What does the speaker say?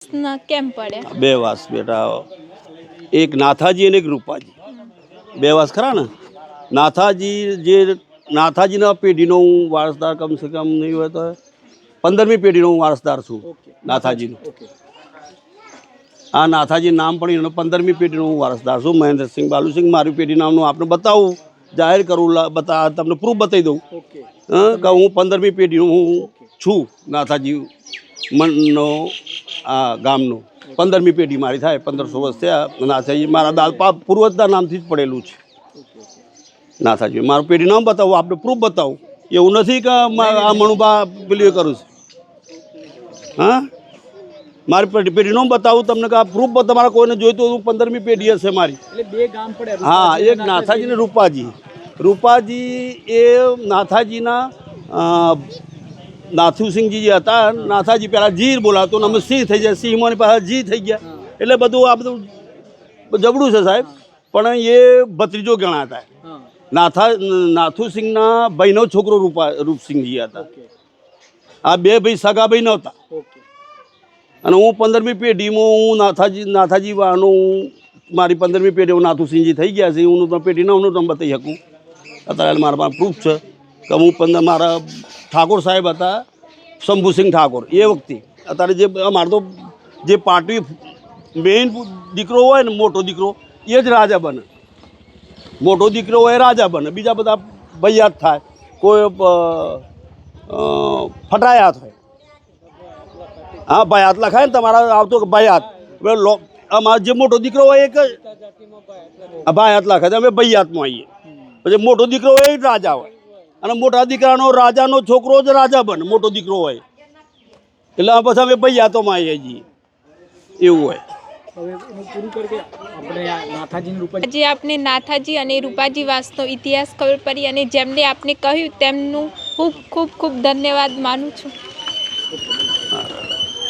કેમ પડે? બે વાસ બેટા, એક નાથાજી અને એક રૂપાજી, બે વાસ ખરા ને. નાથાજીના પેઢીનો હું વારસદાર કમસે કમ નહીં હોય તો 15મી પેઢીનો હું વારસદાર છું નાથાજીનો. આ નાથાજી નામ પણ એનો 15મી પેઢીનો હું વારસદાર છું. મહેન્દ્રસિંહ બાલુસિંહ મારી પેઢી નામનું આપણે બતાવું, જાહેર કરું, તમને પ્રૂફ બતાવી દઉં કે હું 15મી પેઢીનું હું છું. નાથાજી મનનો આ ગામનો 15મી પેઢી મારી થાય. 1500 વર્ષ થયા. નાથાજી મારા દાદા પૂર્વજના નામથી જ પડેલું છે નાથાજી. મારું પેઢી નામ બતાવું, આપણે પ્રૂફ બતાવું. એવું નથી કે આ મણુબા પેલી કરું છું. હા, મારી પેઢી નામ બતાવું તમને કે આ પ્રૂફ તમારા કોઈને જોઈતું હું 15મી પેઢી હશે મારી. હા, એક નાથાજી ને રૂપાજી. રૂપાજી એ નાથાજીના નાથુસિંહજી જે હતા, નાથાજી પહેલાં જી બોલાવતો ને અમે સિંહ થઈ જાય, સિંહમાંની પાસે જી થઈ ગયા. એટલે બધું આ બધું જબડું છે સાહેબ. પણ એ ભત્રીજો ગણાતા. નાથુસિંહના ભાઈનો છોકરો રૂપસિંહજી હતા. આ બે ભાઈ સગા ભાઈ નહોતા. અને હું 15મી પેઢીમાં હું નાથાજી વાનો મારી 15મી પેઢી નાથુસિંહજી થઈ ગયા છે. હું પેઢી નામનું તમે બતાવી શકું. અત્યારે મારા પાસે પ્રૂફ છે કે હું મારા ઠાકોર સાહેબ હતા, શંભુસિંહ ઠાકોર. એ વખતે અત્યારે જે અમારો તો જે પાર્ટી મેઇન દીકરો હોય ને, મોટો દીકરો, એ જ રાજા બને. મોટો દીકરો હોય રાજા બને, બીજા બધા ભૈયાત થાય, કોઈ ફટાયાત હોય. હા, ભયાત લખાય ને તમારા આવતો ભયાત. અમારો જે મોટો દીકરો હોય એક ભયાત લખાય, અમે ભૈયાતમાં આવીએ. પછી મોટો દીકરો હોય એ જ રાજા હોય. અને મોટા દીકરાનો રાજાનો છોકરો જ રાજા બને, મોટો દીકરો હોય. એટલે પછી અમે ભૈયાતોમાં આવીએ છીએ. એવું હોય. આજે આપને નાથાજી અને રૂપાજી વાસનો ઇતિહાસ ખબર પડી, અને જેમને આપને કહ્યું તેમનું ખૂબ ખૂબ ખૂબ ધન્યવાદ માનું છું.